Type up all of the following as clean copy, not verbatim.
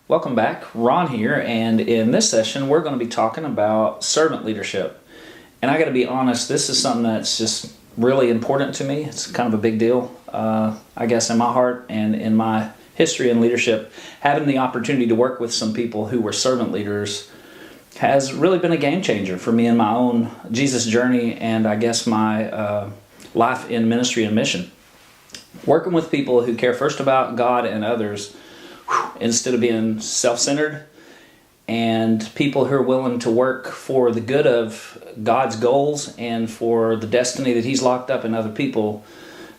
Welcome back. Ron here, and in this session, we're going to be talking about servant leadership. And I got to be honest, this is something that's just really important to me. It's kind of a big deal, I guess, in my heart and in my history in leadership. Having the opportunity to work with some people who were servant leaders has really been a game changer for me in my own Jesus journey and I guess my life in ministry and mission. Working with people who care first about God and others instead of being self-centered, and people who are willing to work for the good of God's goals and for the destiny that He's locked up in other people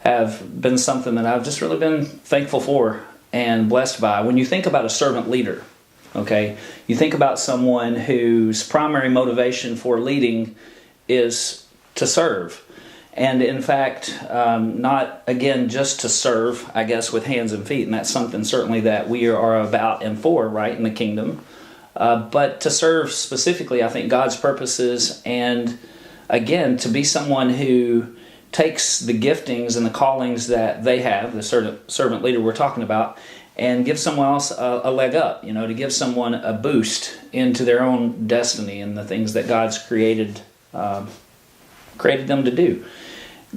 have been something that I've just really been thankful for and blessed by. When you think about a servant leader, okay, you think about someone whose primary motivation for leading is to serve. And in fact, not, again, just to serve, I guess, with hands and feet. And that's something certainly that we are about and for, right, in the kingdom. But to serve specifically, I think, God's purposes. And again, to be someone who takes the giftings and the callings that they have, the servant leader we're talking about, and give someone else a leg up, to give someone a boost into their own destiny and the things that God's created them to do.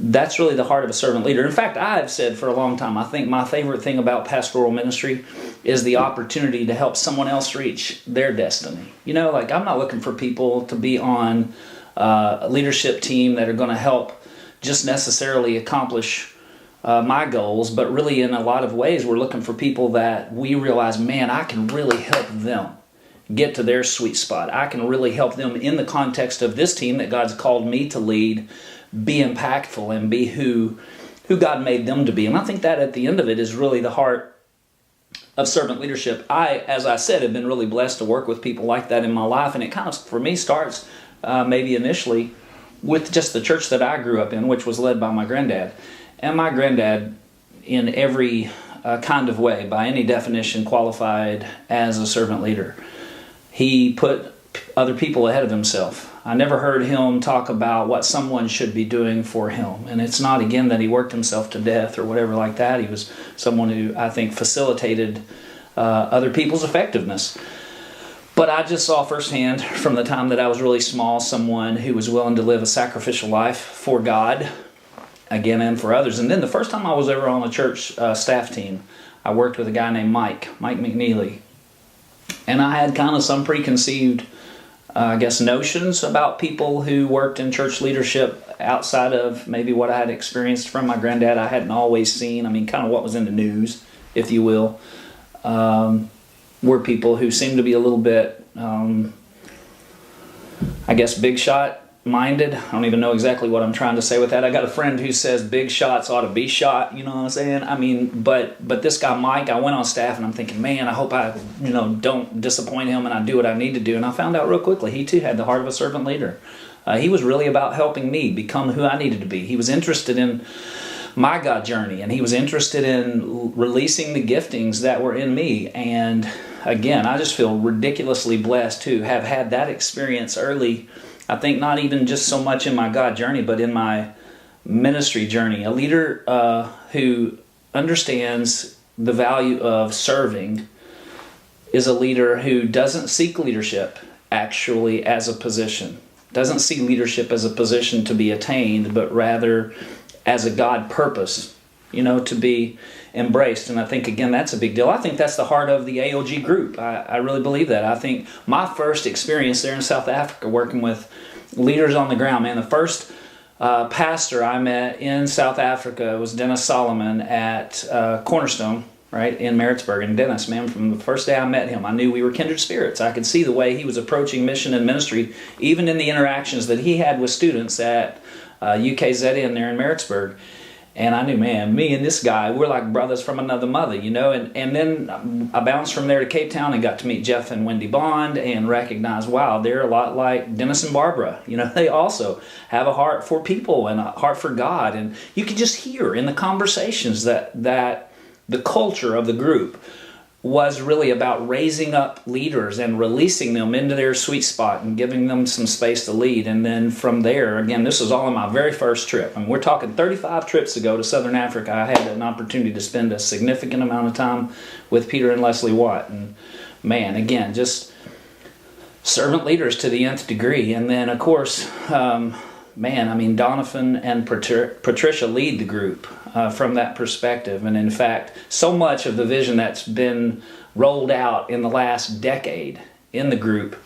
That's really the heart of a servant leader. In fact, I've said for a long time, I think my favorite thing about pastoral ministry is the opportunity to help someone else reach their destiny. I'm not looking for people to be on a leadership team that are going to help just necessarily accomplish my goals, but really in a lot of ways we're looking for people that we realize, man, I can really help them get to their sweet spot. I can really help them in the context of this team that God's called me to lead, be impactful and be who God made them to be. And I think that at the end of it is really the heart of servant leadership. As I said, have been really blessed to work with people like that in my life. And it kind of, for me, starts maybe initially with just the church that I grew up in, which was led by my granddad. And my granddad, in every kind of way, by any definition, qualified as a servant leader. He put other people ahead of himself. I never heard him talk about what someone should be doing for him. And it's not, again, that he worked himself to death or whatever like that. He was someone who, I think, facilitated other people's effectiveness. But I just saw firsthand from the time that I was really small someone who was willing to live a sacrificial life for God, again, and for others. And then the first time I was ever on a church staff team, I worked with a guy named Mike McNeely. And I had kind of some preconceived notions about people who worked in church leadership outside of maybe what I had experienced from my granddad. I hadn't always seen, kind of what was in the news, if you will, were people who seemed to be a little bit, big shot minded. I don't even know exactly what I'm trying to say with that. I got a friend who says big shots ought to be shot, you know what I'm saying? But this guy Mike, I went on staff and I'm thinking, man, I hope I, don't disappoint him and I do what I need to do. And I found out real quickly, he too had the heart of a servant leader. He was really about helping me become who I needed to be. He was interested in my God journey, and he was interested in releasing the giftings that were in me. And again, I just feel ridiculously blessed to have had that experience early. I think not even just so much in my God journey, but in my ministry journey. A leader who understands the value of serving is a leader who doesn't seek leadership actually as a position. Doesn't see leadership as a position to be attained, but rather as a God purpose, to be embraced. And I think, again, that's a big deal. I think that's the heart of the AOG group. I really believe that. I think my first experience there in South Africa working with leaders on the ground, man, the first pastor I met in South Africa was Dennis Solomon at Cornerstone, right, in Maritzburg. And Dennis, man, from the first day I met him, I knew we were kindred spirits. I could see the way he was approaching mission and ministry, even in the interactions that he had with students at UKZN there in Maritzburg. And I knew, man, me and this guy, we're like brothers from another mother, And then I bounced from there to Cape Town and got to meet Jeff and Wendy Bond and recognized, wow, they're a lot like Dennis and Barbara. They also have a heart for people and a heart for God. And you could just hear in the conversations that the culture of the group was really about raising up leaders and releasing them into their sweet spot and giving them some space to lead. And then from there, again, this was all in my very first trip. We're talking 35 trips ago to Southern Africa. I had an opportunity to spend a significant amount of time with Peter and Leslie Watt. And man, again, just servant leaders to the nth degree. And then, of course, Donovan and Patricia lead the group from that perspective. And in fact, so much of the vision that's been rolled out in the last decade in the group,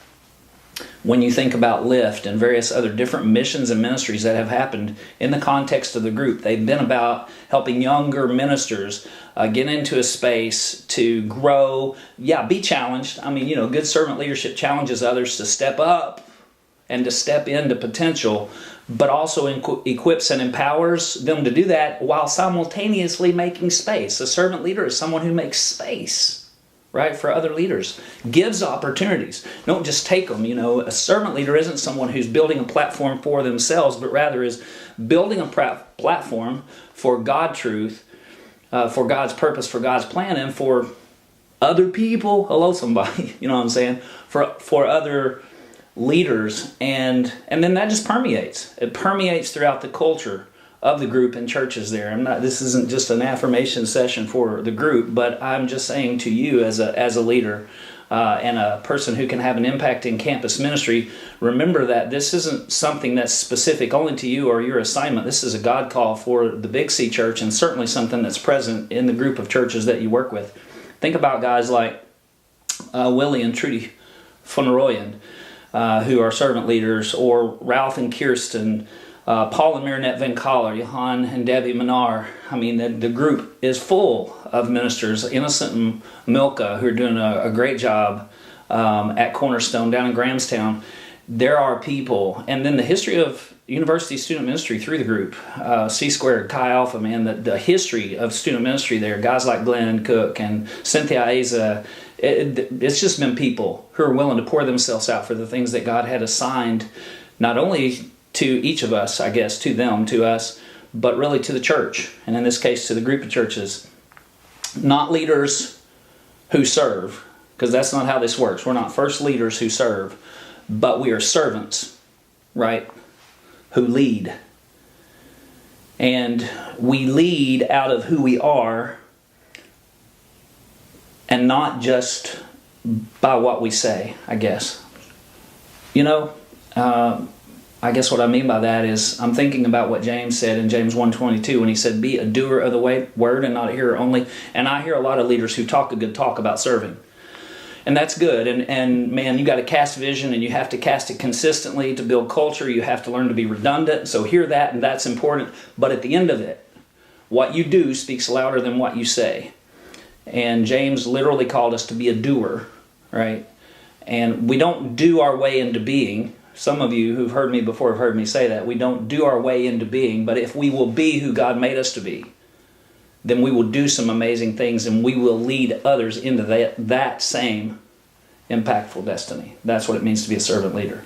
when you think about Lift and various other different missions and ministries that have happened in the context of the group, they've been about helping younger ministers get into a space to grow, be challenged. Good servant leadership challenges others to step up and to step into potential, but also equips and empowers them to do that while simultaneously making space. A servant leader is someone who makes space, right, for other leaders, gives opportunities. Don't just take them. A servant leader isn't someone who's building a platform for themselves, but rather is building a platform for God truth, for God's purpose, for God's plan, and for other people. Hello, somebody. You know what I'm saying? For other leaders, and then that just permeates. It permeates throughout the culture of the group and churches there. This isn't just an affirmation session for the group, but I'm just saying to you as a leader and a person who can have an impact in campus ministry, remember that this isn't something that's specific only to you or your assignment. This is a God call for the Big C Church, and certainly something that's present in the group of churches that you work with. Think about guys like Willie and Trudy Fonaroyan, who are servant leaders, or Ralph and Kirsten, Paul and Marinette Van Collar, Johan and Debbie Minar. The group is full of ministers, Innocent and Milka, who are doing a great job at Cornerstone down in Grahamstown. There are people, and then the history of university student ministry through the group, C Squared, Chi Alpha, the history of student ministry there, guys like Glenn Cook and Cynthia Aza. It's just been people who are willing to pour themselves out for the things that God had assigned, not only to each of us, I guess, to them, to us, but really to the church, and in this case to the group of churches. Not leaders who serve, because that's not how this works. We're not first leaders who serve, but we are servants, right, who lead. And we lead out of who we are, and not just by what we say, I guess. I guess what I mean by that is I'm thinking about what James said in James 1:22 when he said, be a doer of the word and not a hearer only. And I hear a lot of leaders who talk a good talk about serving. And that's good. And man, you got to cast vision, and you have to cast it consistently to build culture. You have to learn to be redundant. So hear that, and that's important. But at the end of it, what you do speaks louder than what you say. And James literally called us to be a doer, right? And we don't do our way into being. Some of you who've heard me before have heard me say that. We don't do our way into being, but if we will be who God made us to be, then we will do some amazing things, and we will lead others into that same impactful destiny. That's what it means to be a servant leader.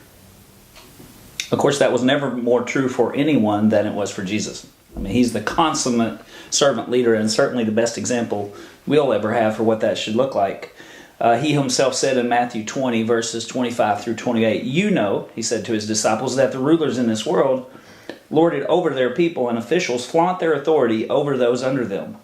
Of course, that was never more true for anyone than it was for Jesus. He's the consummate servant leader, and certainly the best example we'll ever have for what that should look like. He himself said in Matthew 20, verses 25 through 28, he said to his disciples, that the rulers in this world lord it over their people, and officials flaunt their authority over those under them.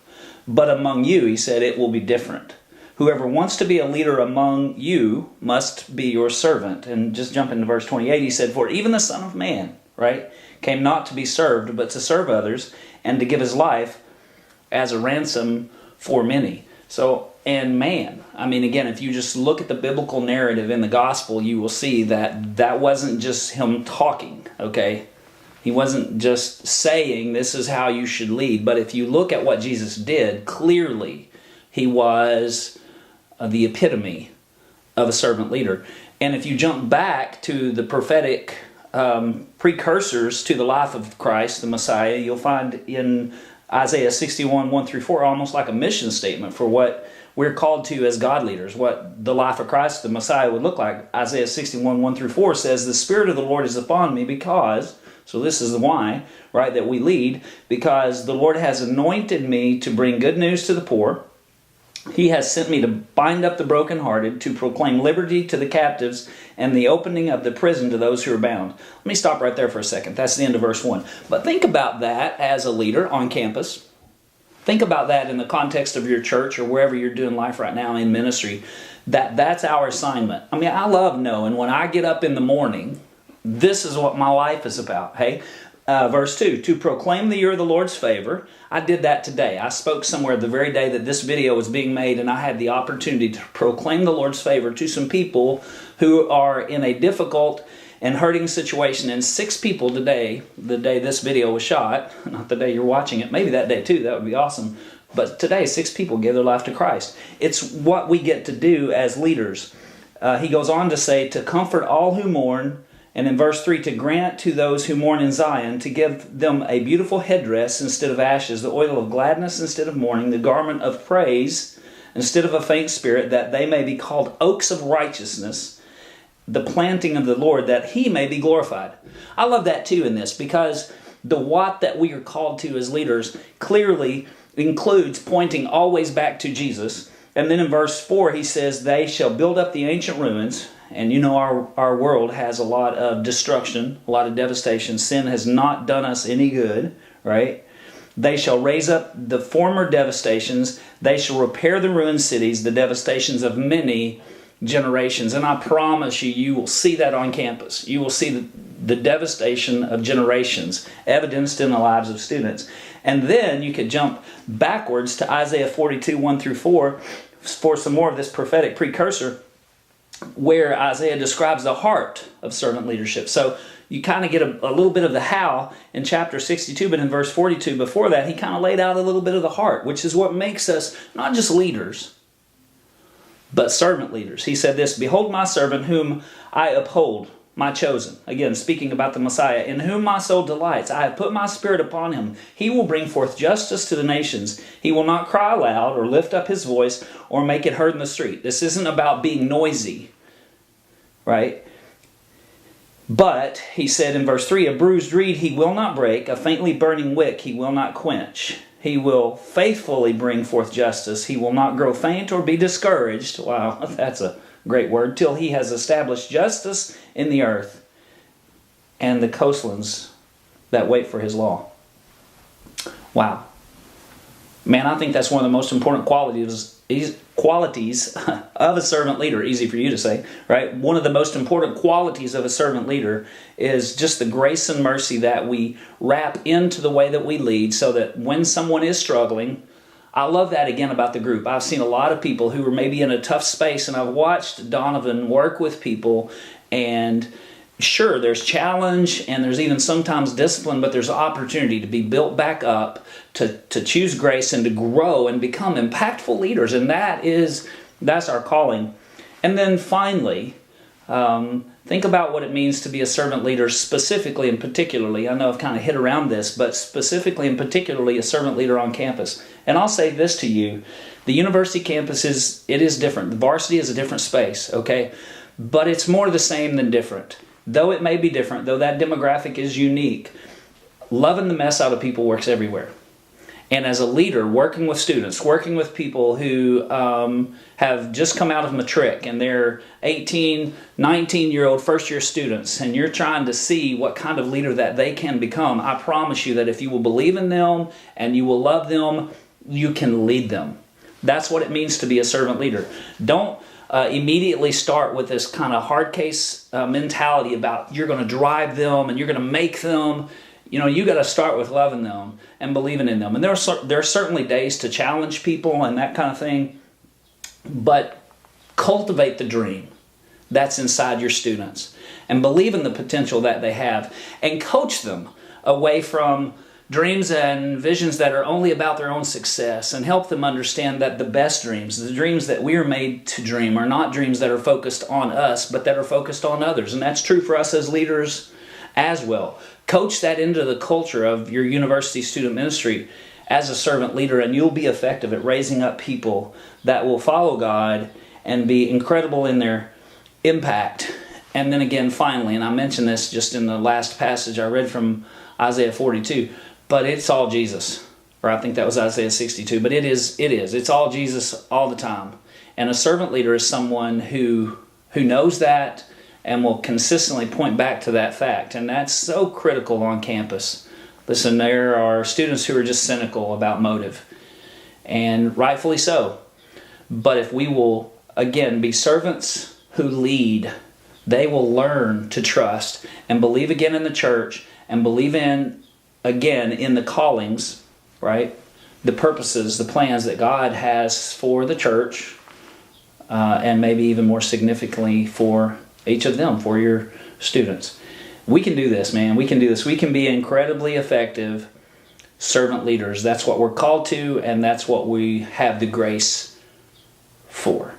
But among you, he said, it will be different. Whoever wants to be a leader among you must be your servant. And just jump into verse 28, he said, for even the Son of Man, right, came not to be served, but to serve others, and to give his life as a ransom for many. Again, if you just look at the biblical narrative in the gospel, you will see that wasn't just him talking, okay? He wasn't just saying this is how you should lead. But if you look at what Jesus did, clearly he was the epitome of a servant leader. And if you jump back to the prophetic precursors to the life of Christ, the Messiah, you'll find in Isaiah 61, 1 through 4, almost like a mission statement for what we're called to as God leaders, what the life of Christ, the Messiah, would look like. Isaiah 61, 1 through 4 says, the Spirit of the Lord is upon me because, so this is the why, right, that we lead, because the Lord has anointed me to bring good news to the poor. He has sent me to bind up the brokenhearted, to proclaim liberty to the captives, and the opening of the prison to those who are bound. Let me stop right there for a second. That's the end of verse 1. But think about that as a leader on campus. Think about that in the context of your church or wherever you're doing life right now in ministry. That's our assignment. I mean, I love knowing when I get up in the morning, this is what my life is about. Hey, verse 2, to proclaim the year of the Lord's favor. I did that today. I spoke somewhere the very day that this video was being made, and I had the opportunity to proclaim the Lord's favor to some people who are in a difficult and hurting situation. And 6 people today, the day this video was shot, not the day you're watching it, maybe that day too, that would be awesome. But today, 6 people gave their life to Christ. It's what we get to do as leaders. He goes on to say, to comfort all who mourn, and in verse 3, to grant to those who mourn in Zion, to give them a beautiful headdress instead of ashes, the oil of gladness instead of mourning, the garment of praise instead of a faint spirit, that they may be called oaks of righteousness, the planting of the Lord, that He may be glorified. I love that too in this, because the what that we are called to as leaders clearly includes pointing always back to Jesus. And then in verse 4 he says, they shall build up the ancient ruins. And you know our world has a lot of destruction, a lot of devastation. Sin has not done us any good, right? They shall raise up the former devastations. They shall repair the ruined cities, the devastations of many generations. And I promise you, you will see that on campus. You will see the devastation of generations evidenced in the lives of students. And then you could jump backwards to Isaiah 42, 1 through 4 for some more of this prophetic precursor, where Isaiah describes the heart of servant leadership. So you kind of get a little bit of the how in chapter 62, but in verse 42 before that, he kind of laid out a little bit of the heart, which is what makes us not just leaders, but servant leaders. He said this, behold my servant whom I uphold, my chosen. Again, speaking about the Messiah, in whom my soul delights. I have put my spirit upon him. He will bring forth justice to the nations. He will not cry aloud or lift up his voice or make it heard in the street. This isn't about being noisy, right? But, he said in verse 3, a bruised reed he will not break, a faintly burning wick he will not quench. He will faithfully bring forth justice. He will not grow faint or be discouraged. Wow, that's a great word. Till he has established justice in the earth and the coastlands that wait for his law. Wow. Man, I think that's one of the most important qualities of a servant leader. Easy for you to say, right? One of the most important qualities of a servant leader is just the grace and mercy that we wrap into the way that we lead, so that when someone is struggling, I love that again about the group. I've seen a lot of people who are maybe in a tough space, and I've watched Donovan work with people, and sure, there's challenge and there's even sometimes discipline, but there's opportunity to be built back up, to choose grace and to grow and become impactful leaders. And that's our calling. And then finally, think about what it means to be a servant leader specifically and particularly. I know I've kind of hit around this, but specifically and particularly a servant leader on campus. And I'll say this to you, the university campus is different. The varsity is a different space, okay? But it's more the same than different. Though it may be different, though that demographic is unique, loving the mess out of people works everywhere. And as a leader, working with students, working with people who have just come out of matric and they're 18, 19-year-old first-year students, and you're trying to see what kind of leader that they can become, I promise you that if you will believe in them and you will love them, you can lead them. That's what it means to be a servant leader. Don't immediately start with this kind of hard case mentality about you're going to drive them and you're going to make them. You know, you got to start with loving them and believing in them. And there are certainly days to challenge people and that kind of thing, but cultivate the dream that's inside your students and believe in the potential that they have and coach them away from dreams and visions that are only about their own success, and help them understand that the best dreams, the dreams that we are made to dream, are not dreams that are focused on us, but that are focused on others. And that's true for us as leaders as well. Coach that into the culture of your university student ministry as a servant leader, and you'll be effective at raising up people that will follow God and be incredible in their impact. And then again, finally, and I mentioned this just in the last passage I read from Isaiah 42, but it's all Jesus. Or I think that was Isaiah 62, but it is. It's all Jesus all the time. And a servant leader is someone who knows that and will consistently point back to that fact. And that's so critical on campus. Listen, there are students who are just cynical about motive. and rightfully so. But if we will, again, be servants who lead, they will learn to trust and believe again in the church and believe again in the callings, right? The purposes, the plans that God has for the church, and maybe even more significantly for each of them, for your students. We can do this, man. We can do this. We can be incredibly effective servant leaders. That's what we're called to, and that's what we have the grace for.